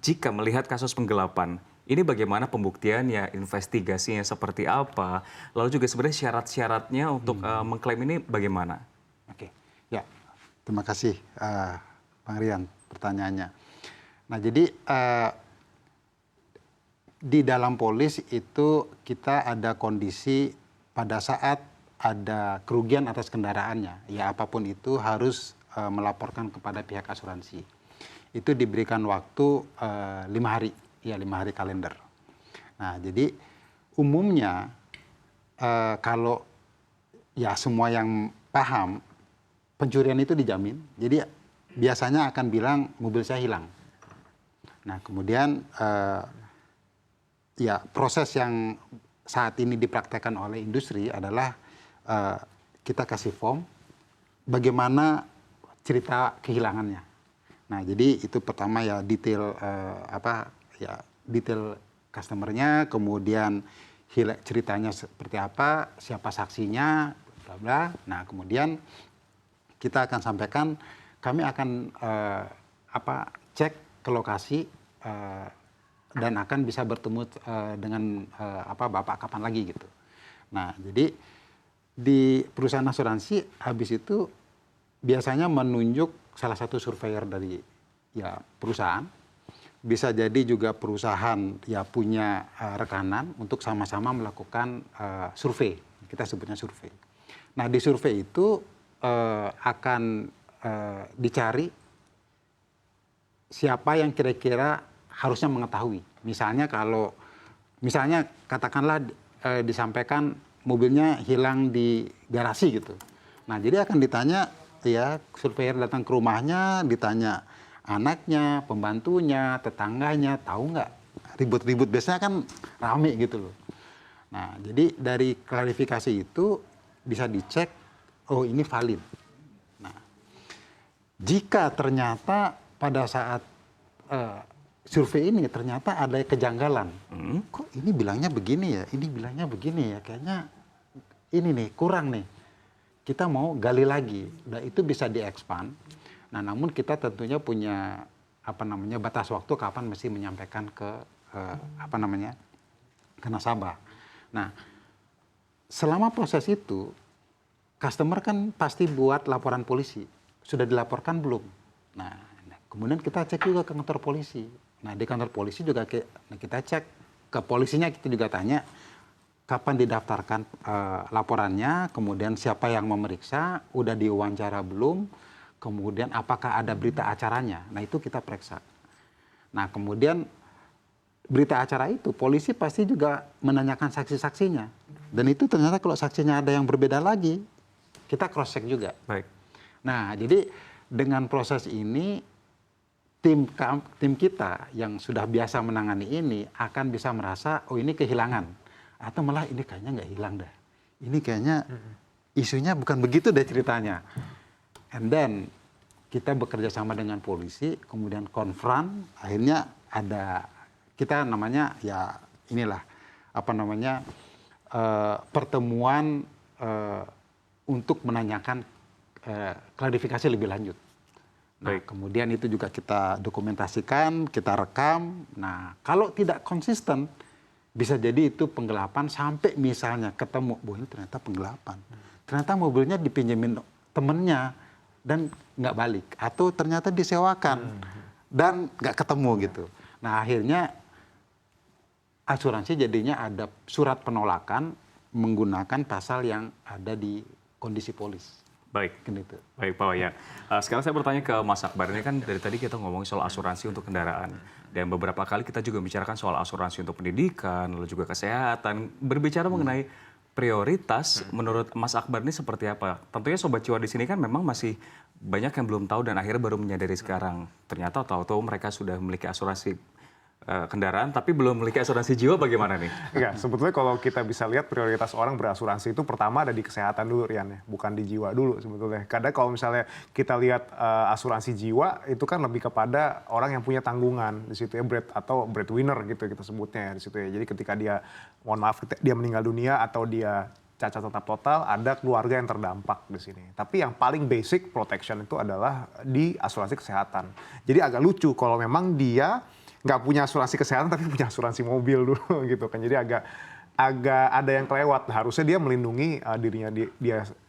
jika melihat kasus penggelapan, ini bagaimana pembuktiannya, investigasinya seperti apa, lalu juga sebenarnya syarat-syaratnya untuk mengklaim ini bagaimana? Oke, ya, terima kasih Bang Rian pertanyaannya. Nah, jadi di dalam polis itu kita ada kondisi pada saat ada kerugian atas kendaraannya, ya apapun itu harus melaporkan kepada pihak asuransi. Itu diberikan waktu 5 hari, ya 5 hari kalender. Nah, jadi umumnya kalau ya semua yang paham pencurian itu dijamin, jadi biasanya akan bilang mobil saya hilang. Nah, kemudian ya proses yang saat ini dipraktekkan oleh industri adalah kita kasih form bagaimana cerita kehilangannya. Nah, jadi itu pertama ya detail detail customernya, kemudian ceritanya seperti apa, siapa saksinya, bla bla. Nah, kemudian kita akan sampaikan, kami akan cek ke lokasi dan akan bisa bertemu dengan Bapak kapan lagi gitu. Nah, jadi di perusahaan asuransi habis itu biasanya menunjuk salah satu surveyor dari ya perusahaan, bisa jadi juga perusahaan ya punya rekanan untuk sama-sama melakukan survei, kita sebutnya survei. Nah, di survei itu akan dicari siapa yang kira-kira harusnya mengetahui. Misalnya katakanlah disampaikan mobilnya hilang di garasi gitu. Nah, jadi akan ditanya ya, surveyor datang ke rumahnya, ditanya anaknya, pembantunya, tetangganya, tahu nggak? Ribut-ribut biasanya kan rame gitu loh. Nah, jadi dari klarifikasi itu bisa dicek, oh ini valid. Nah, jika ternyata pada saat survei ini ternyata ada kejanggalan, kok ini bilangnya begini ya, ini bilangnya begini ya, kayaknya ini nih kurang nih. Kita mau gali lagi, dan itu bisa di-expand. Nah, namun kita tentunya punya batas waktu kapan mesti menyampaikan ke ke nasabah. Nah, selama proses itu, customer kan pasti buat laporan polisi. Sudah dilaporkan belum? Nah, kemudian kita cek juga ke kantor polisi. Nah, di kantor polisi juga kita cek ke polisinya, kita juga tanya kapan didaftarkan laporannya, kemudian siapa yang memeriksa, udah diwawancara belum, kemudian apakah ada berita acaranya. Nah, itu kita periksa. Nah, kemudian berita acara itu polisi pasti juga menanyakan saksi-saksinya. Dan itu ternyata kalau saksinya ada yang berbeda lagi, kita cross check juga. Baik. Nah, jadi dengan proses ini tim kita yang sudah biasa menangani ini akan bisa merasa, oh ini kehilangan. Atau malah ini kayaknya nggak hilang dah. Ini kayaknya isunya bukan begitu deh ceritanya. And then kita bekerja sama dengan polisi, kemudian konfront, akhirnya ada kita namanya ya inilah pertemuan untuk menanyakan klarifikasi lebih lanjut. Nah, kemudian itu juga kita dokumentasikan, kita rekam. Nah, kalau tidak konsisten, bisa jadi itu penggelapan sampai misalnya ketemu, bahwa ini ternyata penggelapan. Ternyata mobilnya dipinjemin temennya dan nggak balik. Atau ternyata disewakan dan nggak ketemu gitu. Nah, akhirnya asuransi jadinya ada surat penolakan menggunakan pasal yang ada di kondisi polis. Baik, gitu. Baik Pak Wayan. Sekarang saya bertanya ke Mas Akbar. Ini kan dari tadi kita ngomongin soal asuransi untuk kendaraan. Dan beberapa kali kita juga bicarakan soal asuransi untuk pendidikan, lalu juga kesehatan. Berbicara mengenai prioritas, menurut Mas Akbar ini seperti apa? Tentunya Sobat Cuan di sini kan memang masih banyak yang belum tahu dan akhirnya baru menyadari sekarang. Ternyata tahu-tahu mereka sudah memiliki asuransi kendaraan, tapi belum memiliki asuransi jiwa, bagaimana nih? Enggak, sebetulnya kalau kita bisa lihat prioritas orang berasuransi itu pertama ada di kesehatan dulu, Rian, ya, bukan di jiwa dulu sebetulnya. Kadang kalau misalnya kita lihat asuransi jiwa itu kan lebih kepada orang yang punya tanggungan di situ ya, breadwinner gitu kita sebutnya ya, di situ ya. Jadi ketika dia, mohon maaf, dia meninggal dunia atau dia cacat tetap total, ada keluarga yang terdampak di sini. Tapi yang paling basic protection itu adalah di asuransi kesehatan. Jadi agak lucu kalau memang dia nggak punya asuransi kesehatan tapi punya asuransi mobil dulu gitu kan. Jadi agak ada yang kelewat. Harusnya dia melindungi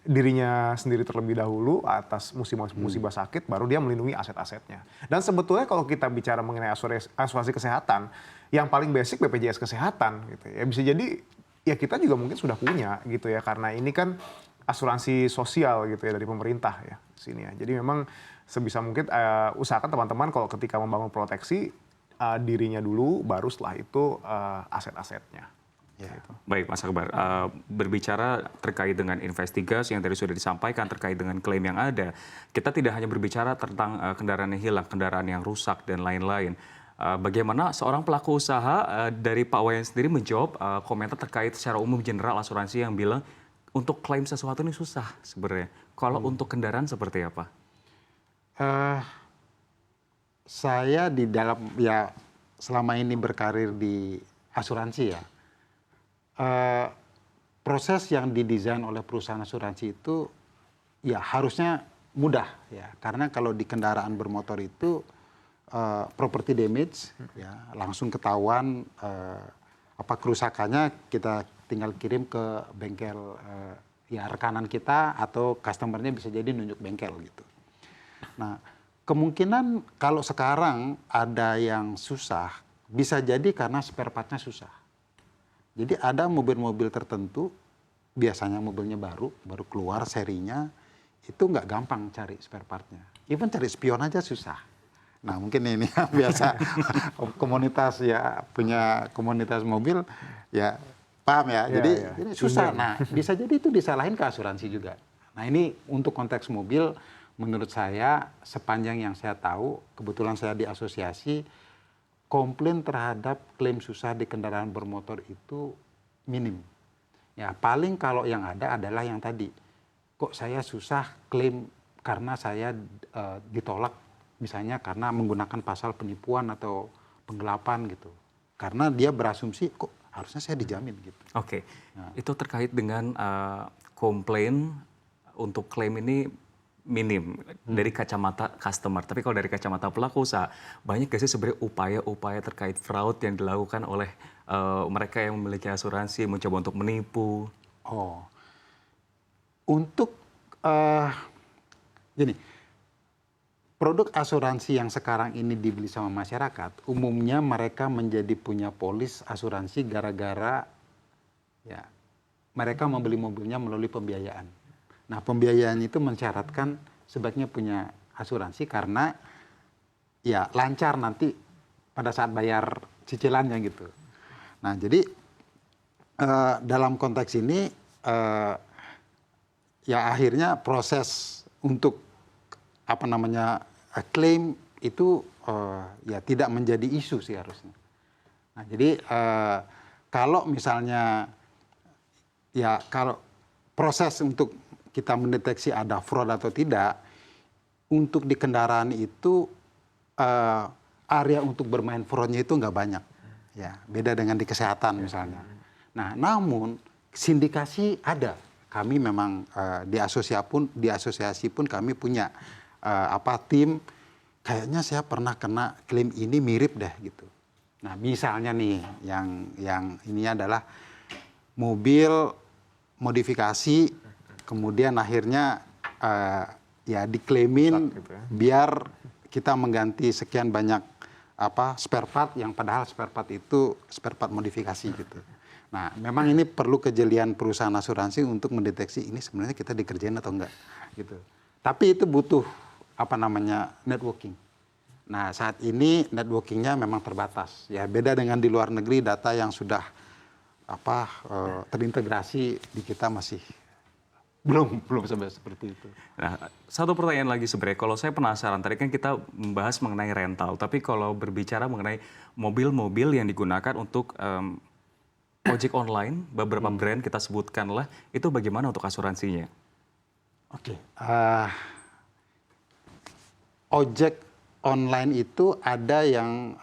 dirinya sendiri terlebih dahulu atas musibah sakit, baru dia melindungi aset-asetnya. Dan sebetulnya kalau kita bicara mengenai asuransi kesehatan, yang paling basic BPJS kesehatan gitu ya. Bisa jadi ya kita juga mungkin sudah punya gitu ya, karena ini kan asuransi sosial gitu ya dari pemerintah ya sini ya. Jadi memang sebisa mungkin usahakan teman-teman kalau ketika membangun proteksi dirinya dulu, baru setelah itu aset-asetnya. Ya. Gitu. Baik, Mas Akbar, berbicara terkait dengan investigasi yang tadi sudah disampaikan terkait dengan klaim yang ada, kita tidak hanya berbicara tentang kendaraan yang hilang, kendaraan yang rusak, dan lain-lain. Bagaimana seorang pelaku usaha dari Pak Wayan sendiri menjawab komentar terkait secara umum general asuransi yang bilang untuk klaim sesuatu ini susah sebenarnya. Kalau untuk kendaraan seperti apa? Saya di dalam ya selama ini berkarir di asuransi ya. Proses yang didesain oleh perusahaan asuransi itu ya harusnya mudah ya, karena kalau di kendaraan bermotor itu property damage ya langsung ketahuan apa kerusakannya, kita tinggal kirim ke bengkel ya rekanan kita atau customernya bisa jadi nunjuk bengkel gitu. Nah, kemungkinan kalau sekarang ada yang susah bisa jadi karena spare partnya susah. Jadi ada mobil-mobil tertentu, biasanya mobilnya baru keluar serinya, itu nggak gampang cari spare partnya. Even cari spion aja susah. Nah mungkin ini biasa komunitas ya, punya komunitas mobil, ya paham ya. Jadi susah. Nah bisa jadi itu disalahin ke asuransi juga. Nah ini untuk konteks mobil, menurut saya sepanjang yang saya tahu, kebetulan saya di asosiasi, komplain terhadap klaim susah di kendaraan bermotor itu minim. Ya paling kalau yang ada adalah yang tadi, kok saya susah klaim karena saya ditolak misalnya karena menggunakan pasal penipuan atau penggelapan gitu. Karena dia berasumsi kok harusnya saya dijamin gitu. Oke, itu terkait dengan komplain untuk klaim ini minim dari kacamata customer. Tapi kalau dari kacamata pelaku usaha, banyak gak sih sebenarnya upaya-upaya terkait fraud yang dilakukan oleh mereka yang memiliki asuransi mencoba untuk menipu? Oh, untuk gini, produk asuransi yang sekarang ini dibeli sama masyarakat, umumnya mereka menjadi punya polis asuransi gara-gara ya mereka membeli mobilnya melalui pembiayaan. Nah, pembiayaan itu mensyaratkan sebaiknya punya asuransi karena ya lancar nanti pada saat bayar cicilannya gitu. Nah, jadi dalam konteks ini ya akhirnya proses untuk apa namanya klaim itu ya tidak menjadi isu sih harusnya. Nah, jadi kalau misalnya ya kalau proses untuk kita mendeteksi ada fraud atau tidak, untuk di kendaraan itu area untuk bermain fraudnya itu nggak banyak. Ya, beda dengan di kesehatan misalnya. Nah, namun sindikasi ada. Kami memang di asosiasi pun kami punya tim. Kayaknya saya pernah kena klaim ini mirip deh gitu. Nah, misalnya nih yang ini adalah mobil modifikasi, kemudian akhirnya ya diklaimin gitu ya, biar kita mengganti sekian banyak spare part yang padahal spare part itu spare part modifikasi gitu. Nah, memang ini perlu kejelian perusahaan asuransi untuk mendeteksi ini sebenarnya kita dikerjain atau enggak gitu. Tapi itu butuh networking. Nah, saat ini networkingnya memang terbatas. Ya beda dengan di luar negeri, data yang sudah terintegrasi, di kita masih belum sampai seperti itu. Nah, satu pertanyaan lagi sebenarnya, kalau saya penasaran, tadi kan kita membahas mengenai rental, tapi kalau berbicara mengenai mobil-mobil yang digunakan untuk ojek online, beberapa brand kita sebutkanlah, itu bagaimana untuk asuransinya? Oke, ojek online itu ada yang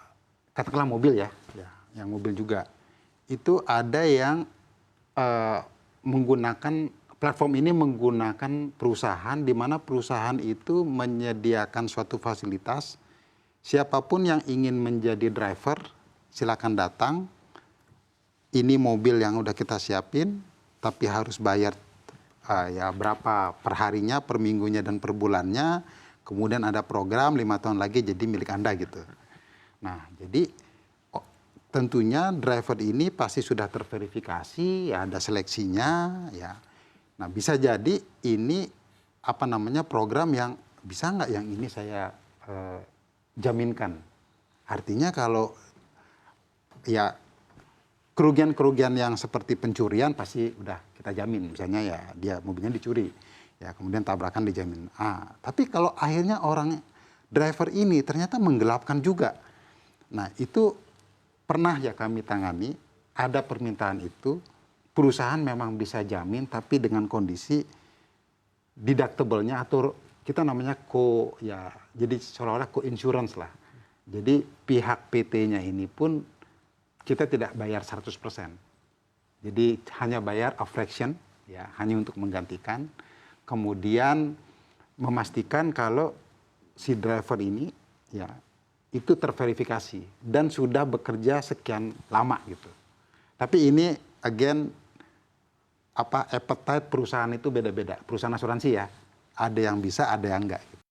katakanlah mobil ya, yang mobil juga. Itu ada yang menggunakan platform ini menggunakan perusahaan di mana perusahaan itu menyediakan suatu fasilitas siapapun yang ingin menjadi driver, silakan datang. Ini mobil yang udah kita siapin, tapi harus bayar ya berapa perharinya, per minggunya, dan per bulannya. Kemudian ada program 5 tahun lagi jadi milik Anda gitu. Nah, jadi tentunya driver ini pasti sudah terverifikasi, ya ada seleksinya, ya. Nah, bisa jadi ini program yang bisa nggak yang ini saya jaminkan. Artinya kalau ya kerugian-kerugian yang seperti pencurian pasti udah kita jamin. Misalnya ya dia mobilnya dicuri, ya kemudian tabrakan dijamin. Tapi kalau akhirnya driver ini ternyata menggelapkan juga. Nah, itu pernah ya kami tangani, ada permintaan itu, perusahaan memang bisa jamin, tapi dengan kondisi deductible-nya atau kita namanya jadi seolah-olah co-insurance lah. Jadi pihak PT-nya ini pun kita tidak bayar 100%. Jadi hanya bayar a fraction, ya hanya untuk menggantikan. Kemudian memastikan kalau si driver ini ya itu terverifikasi dan sudah bekerja sekian lama gitu. Tapi ini again appetite perusahaan itu beda-beda. Perusahaan asuransi ya, ada yang bisa, ada yang enggak gitu.